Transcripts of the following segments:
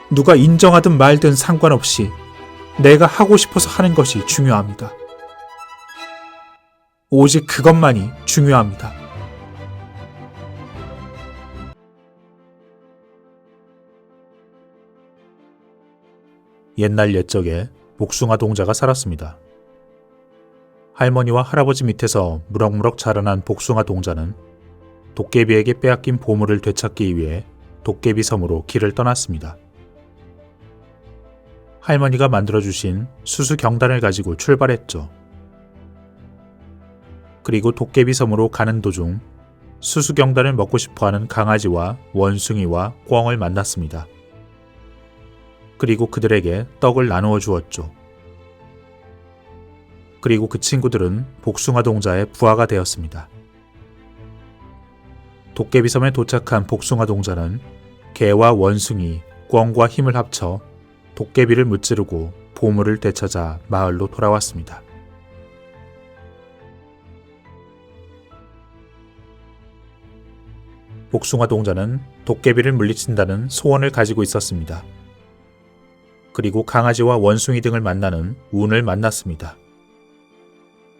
누가 인정하든 말든 상관없이 내가 하고 싶어서 하는 것이 중요합니다. 오직 그것만이 중요합니다. 옛날 옛적에 복숭아 동자가 살았습니다. 할머니와 할아버지 밑에서 무럭무럭 자라난 복숭아 동자는 도깨비에게 빼앗긴 보물을 되찾기 위해 도깨비 섬으로 길을 떠났습니다. 할머니가 만들어주신 수수경단을 가지고 출발했죠. 그리고 도깨비 섬으로 가는 도중 수수경단을 먹고 싶어하는 강아지와 원숭이와 꿩을 만났습니다. 그리고 그들에게 떡을 나누어 주었죠. 그리고 그 친구들은 복숭아 동자의 부하가 되었습니다. 도깨비섬에 도착한 복숭아 동자는 개와 원숭이, 꿩과 힘을 합쳐 도깨비를 무찌르고 보물을 되찾아 마을로 돌아왔습니다. 복숭아 동자는 도깨비를 물리친다는 소원을 가지고 있었습니다. 그리고 강아지와 원숭이 등을 만나는 운을 만났습니다.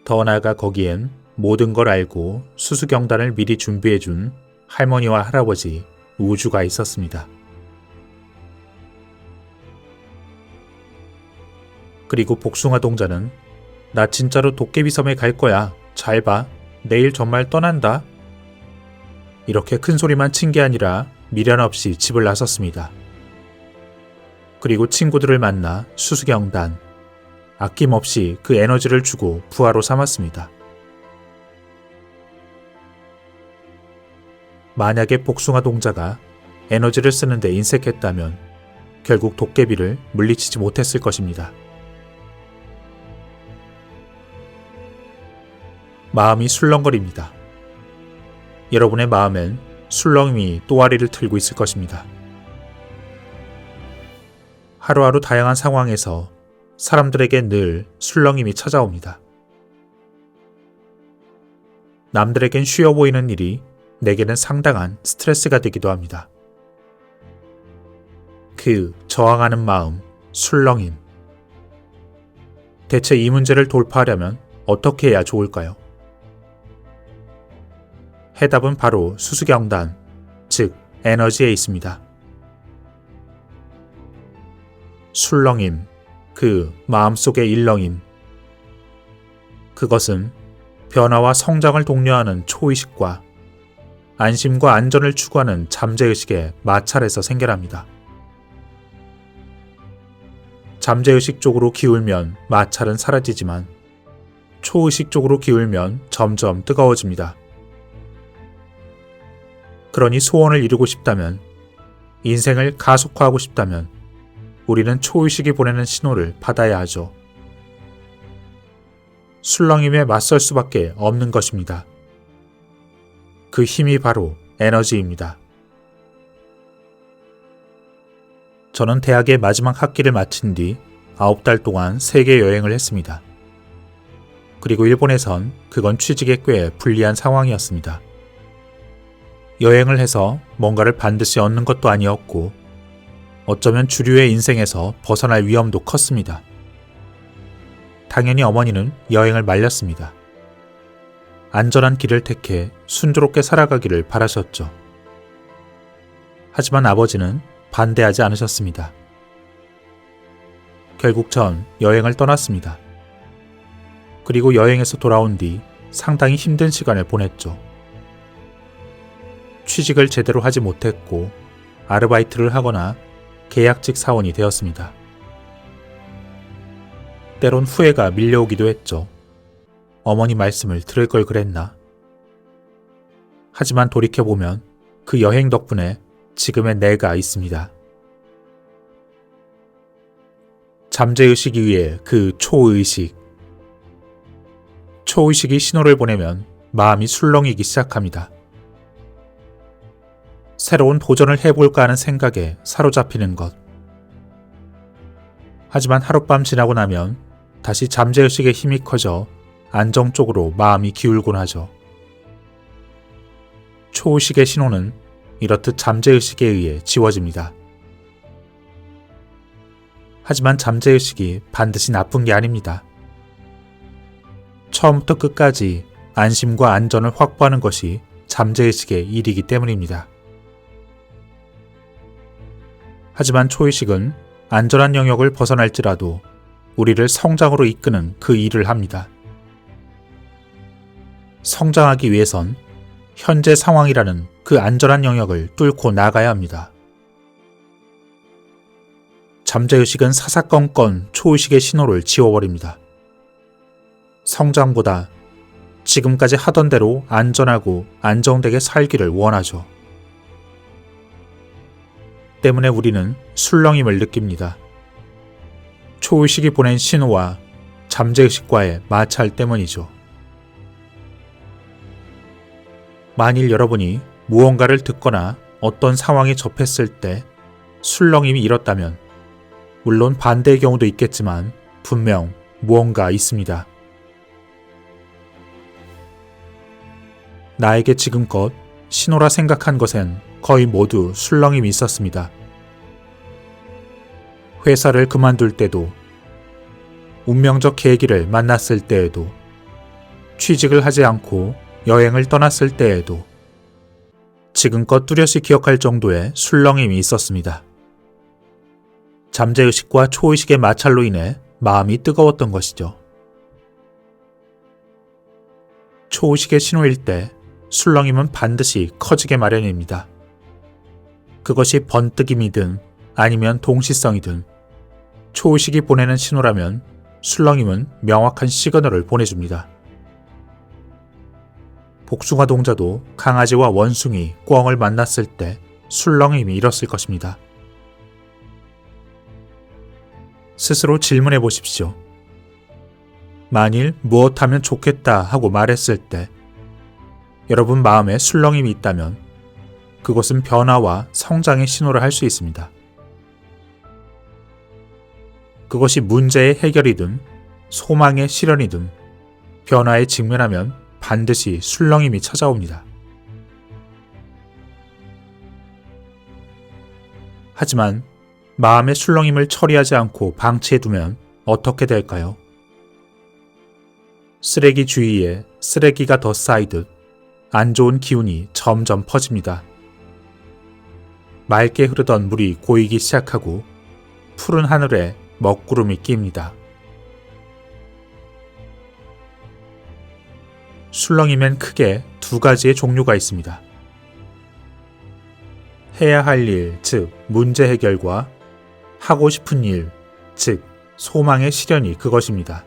더 나아가 거기엔 모든 걸 알고 수수경단을 미리 준비해준 할머니와 할아버지, 우주가 있었습니다. 그리고 복숭아 동자는 나 진짜로 도깨비섬에 갈 거야. 잘 봐. 내일 정말 떠난다. 이렇게 큰 소리만 친 게 아니라 미련 없이 집을 나섰습니다. 그리고 친구들을 만나 수수경단, 아낌없이 그 에너지를 주고 부하로 삼았습니다. 만약에 복숭아 동자가 에너지를 쓰는데 인색했다면 결국 도깨비를 물리치지 못했을 것입니다. 마음이 술렁거립니다. 여러분의 마음엔 술렁임이 또아리를 틀고 있을 것입니다. 하루하루 다양한 상황에서 사람들에게 늘 술렁임이 찾아옵니다. 남들에겐 쉬워 보이는 일이 내게는 상당한 스트레스가 되기도 합니다. 그 저항하는 마음, 술렁임. 대체 이 문제를 돌파하려면 어떻게 해야 좋을까요? 해답은 바로 수수경단, 즉 에너지에 있습니다. 술렁임, 그 마음속의 일렁임. 그것은 변화와 성장을 독려하는 초의식과 안심과 안전을 추구하는 잠재의식의 마찰에서 생겨납니다. 잠재의식 쪽으로 기울면 마찰은 사라지지만 초의식 쪽으로 기울면 점점 뜨거워집니다. 그러니 소원을 이루고 싶다면, 인생을 가속화하고 싶다면 우리는 초의식이 보내는 신호를 받아야 하죠. 술렁임에 맞설 수밖에 없는 것입니다. 그 힘이 바로 에너지입니다. 저는 대학의 마지막 학기를 마친 뒤 9달 동안 세계 여행을 했습니다. 그리고 일본에선 그건 취직에 꽤 불리한 상황이었습니다. 여행을 해서 뭔가를 반드시 얻는 것도 아니었고 어쩌면 주류의 인생에서 벗어날 위험도 컸습니다. 당연히 어머니는 여행을 말렸습니다. 안전한 길을 택해 순조롭게 살아가기를 바라셨죠. 하지만 아버지는 반대하지 않으셨습니다. 결국 전 여행을 떠났습니다. 그리고 여행에서 돌아온 뒤 상당히 힘든 시간을 보냈죠. 취직을 제대로 하지 못했고 아르바이트를 하거나 계약직 사원이 되었습니다. 때론 후회가 밀려오기도 했죠. 어머니 말씀을 들을 걸 그랬나? 하지만 돌이켜보면 그 여행 덕분에 지금의 내가 있습니다. 잠재의식 위에 그 초의식. 초의식이 신호를 보내면 마음이 술렁이기 시작합니다. 새로운 도전을 해볼까 하는 생각에 사로잡히는 것. 하지만 하룻밤 지나고 나면 다시 잠재의식의 힘이 커져 안정 쪽으로 마음이 기울곤 하죠. 초의식의 신호는 이렇듯 잠재의식에 의해 지워집니다. 하지만 잠재의식이 반드시 나쁜 게 아닙니다. 처음부터 끝까지 안심과 안전을 확보하는 것이 잠재의식의 일이기 때문입니다. 하지만 초의식은 안전한 영역을 벗어날지라도 우리를 성장으로 이끄는 그 일을 합니다. 성장하기 위해선 현재 상황이라는 그 안전한 영역을 뚫고 나가야 합니다. 잠재의식은 사사건건 초의식의 신호를 지워버립니다. 성장보다 지금까지 하던 대로 안전하고 안정되게 살기를 원하죠. 때문에 우리는 술렁임을 느낍니다. 초의식이 보낸 신호와 잠재의식과의 마찰 때문이죠. 만일 여러분이 무언가를 듣거나 어떤 상황에 접했을 때 술렁임이 일었다면, 물론 반대의 경우도 있겠지만 분명 무언가 있습니다. 나에게 지금껏 신호라 생각한 것엔 거의 모두 술렁임이 있었습니다. 회사를 그만둘 때도, 운명적 계기를 만났을 때에도, 취직을 하지 않고 여행을 떠났을 때에도 지금껏 뚜렷이 기억할 정도의 술렁임이 있었습니다. 잠재의식과 초의식의 마찰로 인해 마음이 뜨거웠던 것이죠. 초의식의 신호일 때 술렁임은 반드시 커지게 마련입니다. 그것이 번뜩임이든 아니면 동시성이든 초의식이 보내는 신호라면 술렁임은 명확한 시그널을 보내줍니다. 복숭아 동자도 강아지와 원숭이, 꿩을 만났을 때 술렁임이 일었을 것입니다. 스스로 질문해 보십시오. 만일 무엇하면 좋겠다 하고 말했을 때 여러분 마음에 술렁임이 있다면 그것은 변화와 성장의 신호를 할 수 있습니다. 그것이 문제의 해결이든 소망의 실현이든 변화에 직면하면 반드시 술렁임이 찾아옵니다. 하지만 마음의 술렁임을 처리하지 않고 방치해두면 어떻게 될까요? 쓰레기 주위에 쓰레기가 더 쌓이듯 안 좋은 기운이 점점 퍼집니다. 맑게 흐르던 물이 고이기 시작하고 푸른 하늘에 먹구름이 낍니다. 술렁임엔 크게 두 가지의 종류가 있습니다. 해야 할 일, 즉 문제 해결과 하고 싶은 일, 즉 소망의 실현이 그것입니다.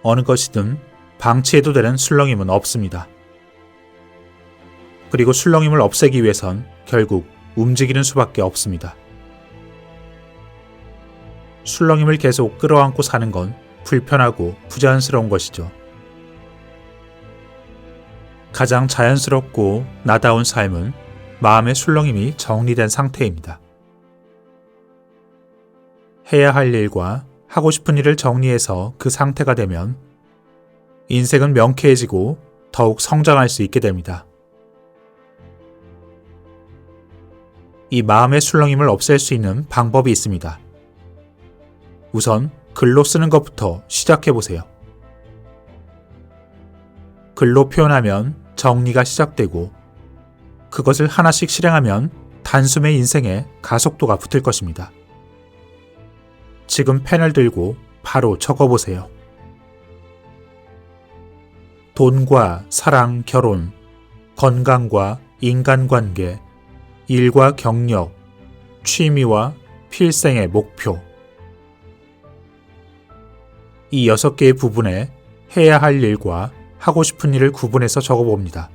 어느 것이든 방치해도 되는 술렁임은 없습니다. 그리고 술렁임을 없애기 위해선 결국 움직이는 수밖에 없습니다. 술렁임을 계속 끌어안고 사는 건 불편하고 부자연스러운 것이죠. 가장 자연스럽고 나다운 삶은 마음의 술렁임이 정리된 상태입니다. 해야 할 일과 하고 싶은 일을 정리해서 그 상태가 되면 인생은 명쾌해지고 더욱 성장할 수 있게 됩니다. 이 마음의 술렁임을 없앨 수 있는 방법이 있습니다. 우선 글로 쓰는 것부터 시작해보세요. 글로 표현하면 정리가 시작되고 그것을 하나씩 실행하면 단숨에 인생에 가속도가 붙을 것입니다. 지금 펜을 들고 바로 적어보세요. 돈과 사랑, 결혼, 건강과 인간관계, 일과 경력, 취미와 필생의 목표. 이 6개의 부분에 해야 할 일과 하고 싶은 일을 구분해서 적어봅니다.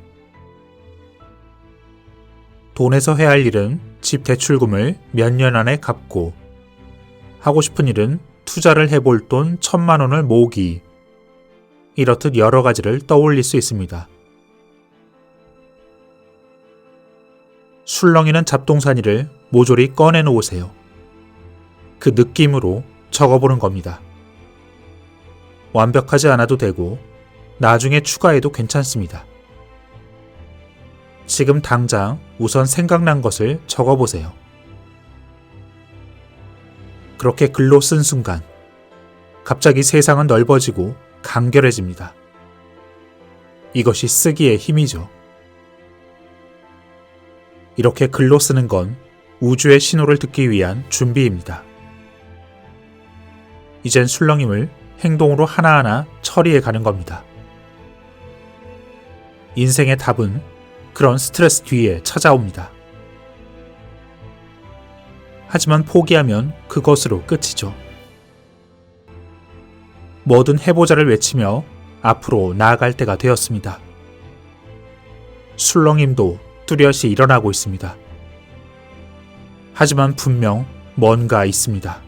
돈에서 해야 할 일은 집 대출금을 몇 년 안에 갚고, 하고 싶은 일은 투자를 해볼 돈 1,000만 원을 모으기. 이렇듯 여러 가지를 떠올릴 수 있습니다. 술렁이는 잡동사니를 모조리 꺼내놓으세요. 그 느낌으로 적어보는 겁니다. 완벽하지 않아도 되고 나중에 추가해도 괜찮습니다. 지금 당장 우선 생각난 것을 적어보세요. 그렇게 글로 쓴 순간 갑자기 세상은 넓어지고 간결해집니다. 이것이 쓰기의 힘이죠. 이렇게 글로 쓰는 건 우주의 신호를 듣기 위한 준비입니다. 이젠 술렁임을 행동으로 하나하나 처리해 가는 겁니다. 인생의 답은 그런 스트레스 뒤에 찾아옵니다. 하지만 포기하면 그것으로 끝이죠. 뭐든 해보자를 외치며 앞으로 나아갈 때가 되었습니다. 술렁임도 뚜렷이 일어나고 있습니다. 하지만 분명 뭔가 있습니다.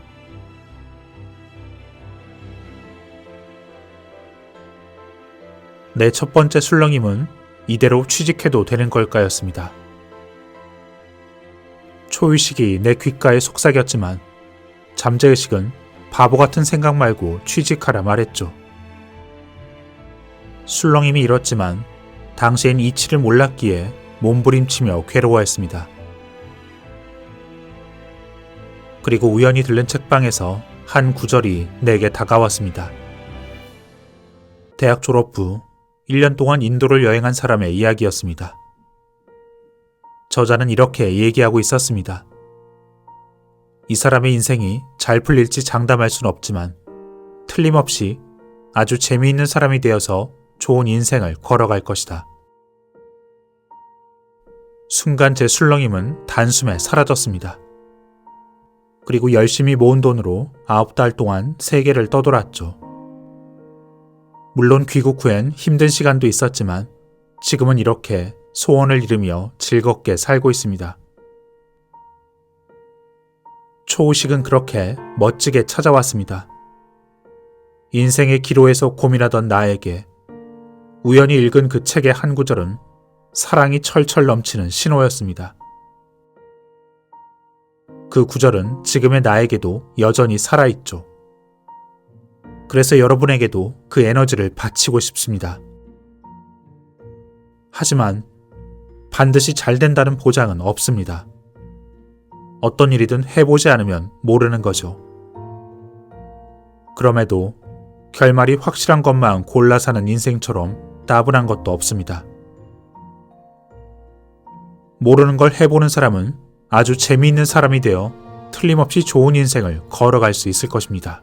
내 첫 번째 술렁임은 이대로 취직해도 되는 걸까였습니다. 초의식이 내 귓가에 속삭였지만 잠재의식은 바보 같은 생각 말고 취직하라 말했죠. 술렁임이 이렇지만 당시엔 이치를 몰랐기에 몸부림치며 괴로워했습니다. 그리고 우연히 들른 책방에서 한 구절이 내게 다가왔습니다. 대학 졸업 후 1년 동안 인도를 여행한 사람의 이야기였습니다. 저자는 이렇게 얘기하고 있었습니다. 이 사람의 인생이 잘 풀릴지 장담할 순 없지만 틀림없이 아주 재미있는 사람이 되어서 좋은 인생을 걸어갈 것이다. 순간 제 술렁임은 단숨에 사라졌습니다. 그리고 열심히 모은 돈으로 9달 동안 세계를 떠돌았죠. 물론 귀국 후엔 힘든 시간도 있었지만 지금은 이렇게 소원을 이루며 즐겁게 살고 있습니다. 초의식은 그렇게 멋지게 찾아왔습니다. 인생의 기로에서 고민하던 나에게 우연히 읽은 그 책의 한 구절은 사랑이 철철 넘치는 신호였습니다. 그 구절은 지금의 나에게도 여전히 살아있죠. 그래서 여러분에게도 그 에너지를 바치고 싶습니다. 하지만 반드시 잘 된다는 보장은 없습니다. 어떤 일이든 해보지 않으면 모르는 거죠. 그럼에도 결말이 확실한 것만 골라 사는 인생처럼 따분한 것도 없습니다. 모르는 걸 해보는 사람은 아주 재미있는 사람이 되어 틀림없이 좋은 인생을 걸어갈 수 있을 것입니다.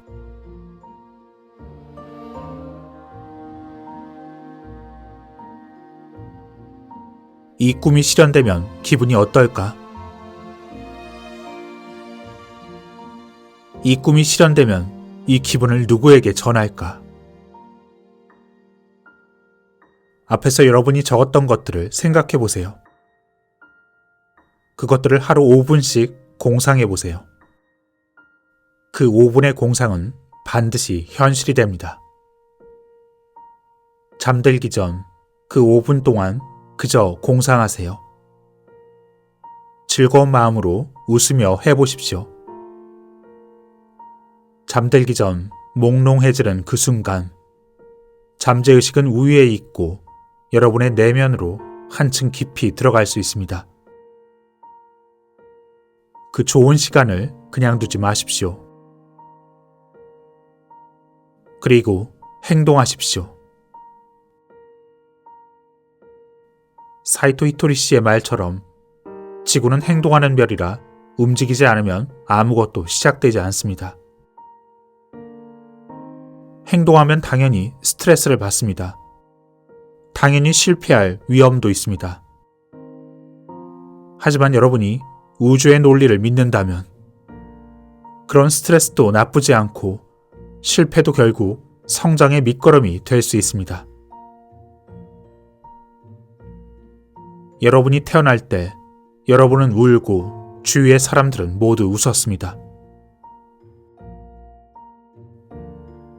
이 꿈이 실현되면 기분이 어떨까? 이 꿈이 실현되면 이 기분을 누구에게 전할까? 앞에서 여러분이 적었던 것들을 생각해 보세요. 그것들을 하루 5분씩 공상해 보세요. 그 5분의 공상은 반드시 현실이 됩니다. 잠들기 전 그 5분 동안 그저 공상하세요. 즐거운 마음으로 웃으며 해보십시오. 잠들기 전 몽롱해지는 그 순간 잠재의식은 우위에 있고 여러분의 내면으로 한층 깊이 들어갈 수 있습니다. 그 좋은 시간을 그냥 두지 마십시오. 그리고 행동하십시오. 사이토 히토리 씨의 말처럼 지구는 행동하는 별이라 움직이지 않으면 아무것도 시작되지 않습니다. 행동하면 당연히 스트레스를 받습니다. 당연히 실패할 위험도 있습니다. 하지만 여러분이 우주의 논리를 믿는다면 그런 스트레스도 나쁘지 않고 실패도 결국 성장의 밑거름이 될 수 있습니다. 여러분이 태어날 때 여러분은 울고 주위의 사람들은 모두 웃었습니다.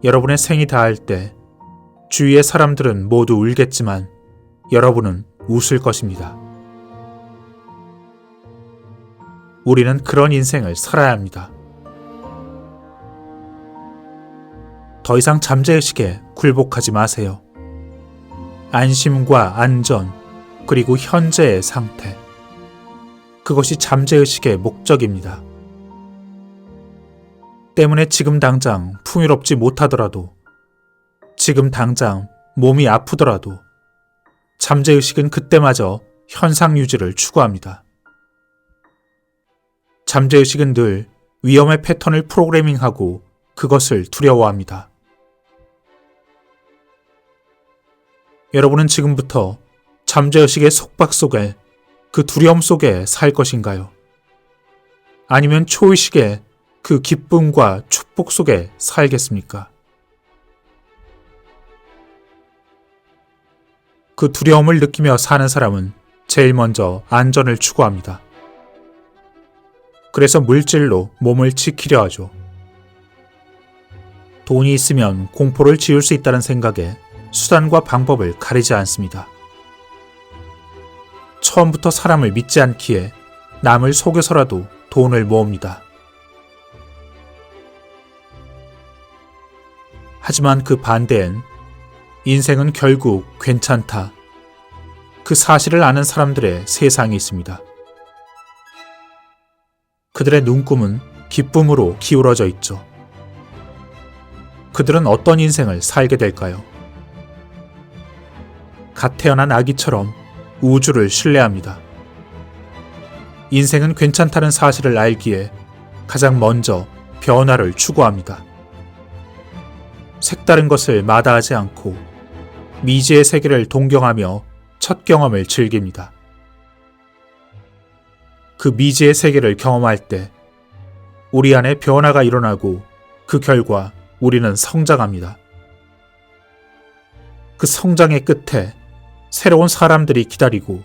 여러분의 생이 닿을 때 주위의 사람들은 모두 울겠지만 여러분은 웃을 것입니다. 우리는 그런 인생을 살아야 합니다. 더 이상 잠재의식에 굴복하지 마세요. 안심과 안전, 그리고 현재의 상태. 그것이 잠재의식의 목적입니다. 때문에 지금 당장 풍요롭지 못하더라도, 지금 당장 몸이 아프더라도 잠재의식은 그때마저 현상 유지를 추구합니다. 잠재의식은 늘 위험의 패턴을 프로그래밍하고 그것을 두려워합니다. 여러분은 지금부터 잠재의식의 속박 속에, 그 두려움 속에 살 것인가요? 아니면 초의식의 그 기쁨과 축복 속에 살겠습니까? 그 두려움을 느끼며 사는 사람은 제일 먼저 안전을 추구합니다. 그래서 물질로 몸을 지키려 하죠. 돈이 있으면 공포를 지울 수 있다는 생각에 수단과 방법을 가리지 않습니다. 처음부터 사람을 믿지 않기에 남을 속여서라도 돈을 모읍니다. 하지만 그 반대엔 인생은 결국 괜찮다, 그 사실을 아는 사람들의 세상이 있습니다. 그들의 눈금은 기쁨으로 기울어져 있죠. 그들은 어떤 인생을 살게 될까요? 갓 태어난 아기처럼 우주를 신뢰합니다. 인생은 괜찮다는 사실을 알기에 가장 먼저 변화를 추구합니다. 색다른 것을 마다하지 않고 미지의 세계를 동경하며 첫 경험을 즐깁니다. 그 미지의 세계를 경험할 때 우리 안에 변화가 일어나고 그 결과 우리는 성장합니다. 그 성장의 끝에 새로운 사람들이 기다리고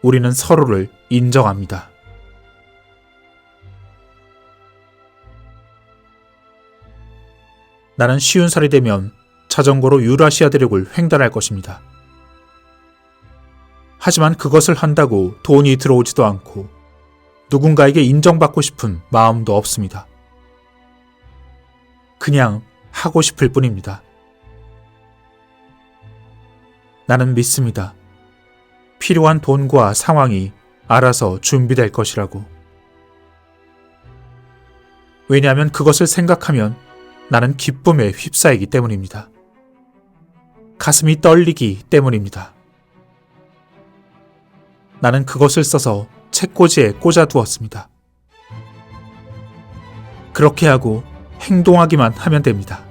우리는 서로를 인정합니다. 나는 50살이 되면 자전거로 유라시아 대륙을 횡단할 것입니다. 하지만 그것을 한다고 돈이 들어오지도 않고 누군가에게 인정받고 싶은 마음도 없습니다. 그냥 하고 싶을 뿐입니다. 나는 믿습니다. 필요한 돈과 상황이 알아서 준비될 것이라고. 왜냐하면 그것을 생각하면 나는 기쁨에 휩싸이기 때문입니다. 가슴이 떨리기 때문입니다. 나는 그것을 써서 책꽂이에 꽂아두었습니다. 그렇게 하고 행동하기만 하면 됩니다.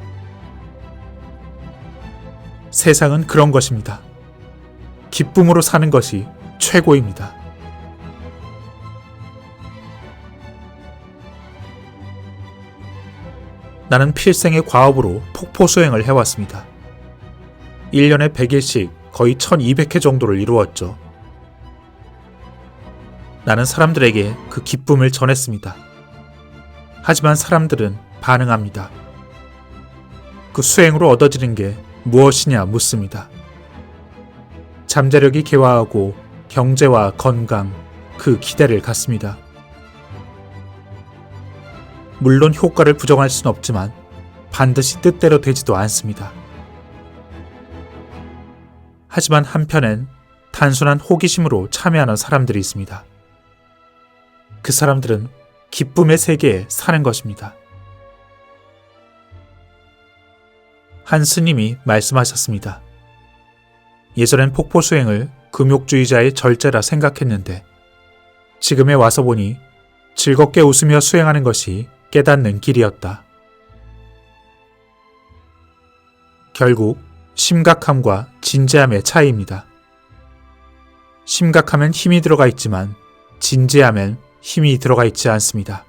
세상은 그런 것입니다. 기쁨으로 사는 것이 최고입니다. 나는 필생의 과업으로 폭포 수행을 해왔습니다. 1년에 100일씩 거의 1200회 정도를 이루었죠. 나는 사람들에게 그 기쁨을 전했습니다. 하지만 사람들은 반응합니다. 그 수행으로 얻어지는 게 무엇이냐 묻습니다. 잠재력이 개화하고 경제와 건강, 그 기대를 갖습니다. 물론 효과를 부정할 수는 없지만 반드시 뜻대로 되지도 않습니다. 하지만 한편엔 단순한 호기심으로 참여하는 사람들이 있습니다. 그 사람들은 기쁨의 세계에 사는 것입니다. 한 스님이 말씀하셨습니다. 예전엔 폭포 수행을 금욕주의자의 절제라 생각했는데 지금에 와서 보니 즐겁게 웃으며 수행하는 것이 깨닫는 길이었다. 결국 심각함과 진지함의 차이입니다. 심각함엔 힘이 들어가 있지만 진지함엔 힘이 들어가 있지 않습니다.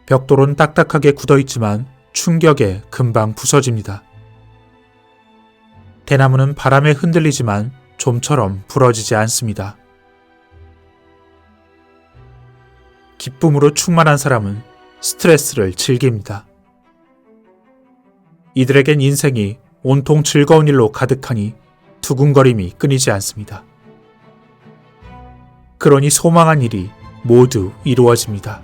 벽돌은 딱딱하게 굳어 있지만 충격에 금방 부서집니다. 대나무는 바람에 흔들리지만 좀처럼 부러지지 않습니다. 기쁨으로 충만한 사람은 스트레스를 즐깁니다. 이들에겐 인생이 온통 즐거운 일로 가득하니 두근거림이 끊이지 않습니다. 그러니 소망한 일이 모두 이루어집니다.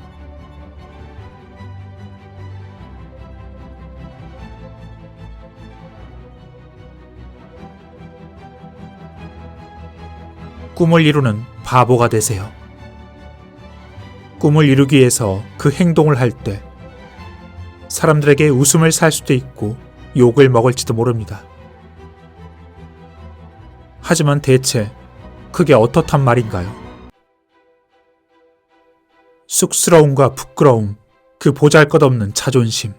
꿈을 이루는 바보가 되세요. 꿈을 이루기 위해서 그 행동을 할 때 사람들에게 웃음을 살 수도 있고 욕을 먹을지도 모릅니다. 하지만 대체 그게 어떻단 말인가요? 쑥스러움과 부끄러움, 그 보잘것없는 자존심.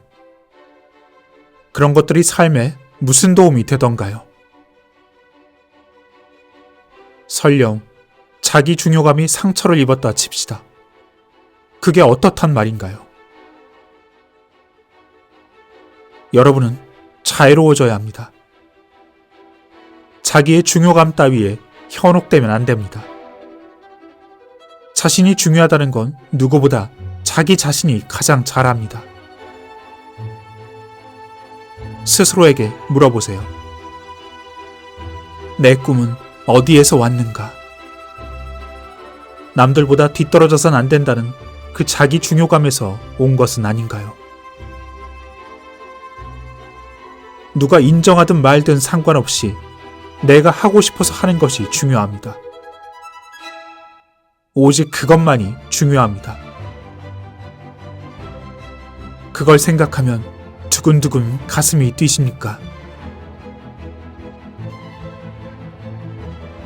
그런 것들이 삶에 무슨 도움이 되던가요? 설령 자기 중요감이 상처를 입었다 칩시다. 그게 어떻단 말인가요? 여러분은 자유로워져야 합니다. 자기의 중요감 따위에 현혹되면 안 됩니다. 자신이 중요하다는 건 누구보다 자기 자신이 가장 잘 압니다. 스스로에게 물어보세요. 내 꿈은 어디에서 왔는가? 남들보다 뒤떨어져선 안 된다는 그 자기 중요감에서 온 것은 아닌가요? 누가 인정하든 말든 상관없이 내가 하고 싶어서 하는 것이 중요합니다. 오직 그것만이 중요합니다. 그걸 생각하면 두근두근 가슴이 뛰십니까?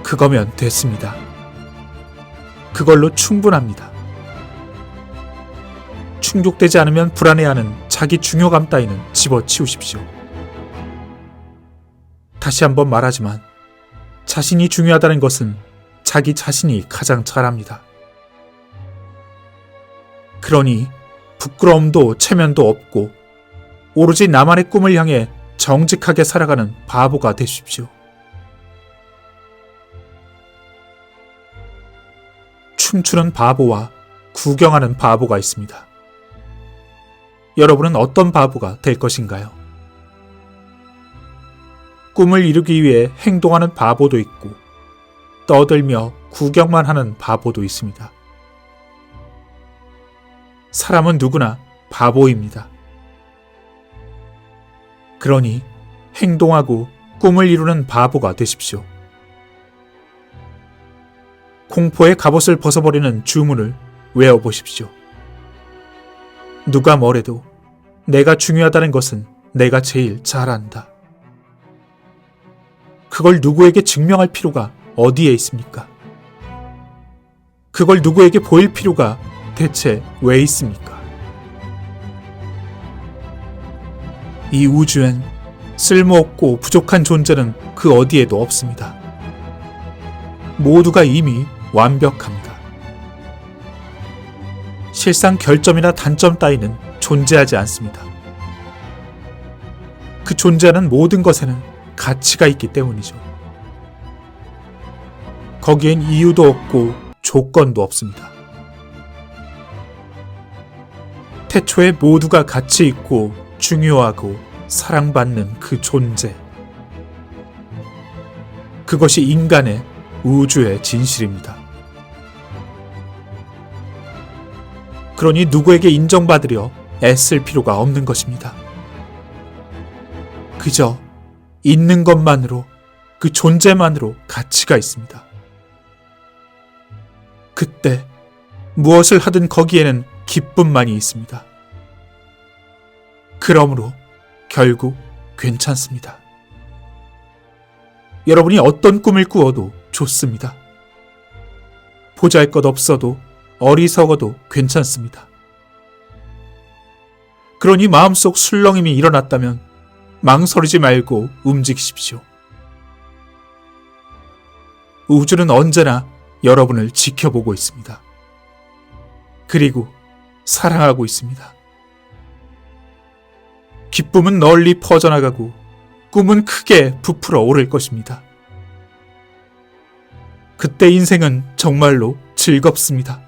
그거면 됐습니다. 그걸로 충분합니다. 충족되지 않으면 불안해하는 자기 중요감 따위는 집어치우십시오. 다시 한번 말하지만 자신이 중요하다는 것은 자기 자신이 가장 잘합니다. 그러니 부끄러움도 체면도 없고 오로지 나만의 꿈을 향해 정직하게 살아가는 바보가 되십시오. 춤추는 바보와 구경하는 바보가 있습니다. 여러분은 어떤 바보가 될 것인가요? 꿈을 이루기 위해 행동하는 바보도 있고 떠들며 구경만 하는 바보도 있습니다. 사람은 누구나 바보입니다. 그러니 행동하고 꿈을 이루는 바보가 되십시오. 공포의 갑옷을 벗어버리는 주문을 외워보십시오. 누가 뭐래도 내가 중요하다는 것은 내가 제일 잘 안다. 그걸 누구에게 증명할 필요가 어디에 있습니까? 그걸 누구에게 보일 필요가 대체 왜 있습니까? 이 우주엔 쓸모없고 부족한 존재는 그 어디에도 없습니다. 모두가 이미 완벽합니다. 실상 결점이나 단점 따위는 존재하지 않습니다. 그 존재하는 모든 것에는 가치가 있기 때문이죠. 거기엔 이유도 없고 조건도 없습니다. 태초에 모두가 가치 있고 중요하고 사랑받는 그 존재. 그것이 인간의 우주의 진실입니다. 그러니 누구에게 인정받으려 애쓸 필요가 없는 것입니다. 그저 있는 것만으로, 그 존재만으로 가치가 있습니다. 그때 무엇을 하든 거기에는 기쁨만이 있습니다. 그러므로 결국 괜찮습니다. 여러분이 어떤 꿈을 꾸어도 좋습니다. 보잘것없어도 어리석어도 괜찮습니다. 그러니 마음속 술렁임이 일어났다면 망설이지 말고 움직이십시오. 우주는 언제나 여러분을 지켜보고 있습니다. 그리고 사랑하고 있습니다. 기쁨은 널리 퍼져나가고 꿈은 크게 부풀어 오를 것입니다. 그때 인생은 정말로 즐겁습니다.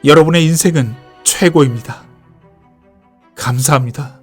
여러분의 인생은 최고입니다. 감사합니다.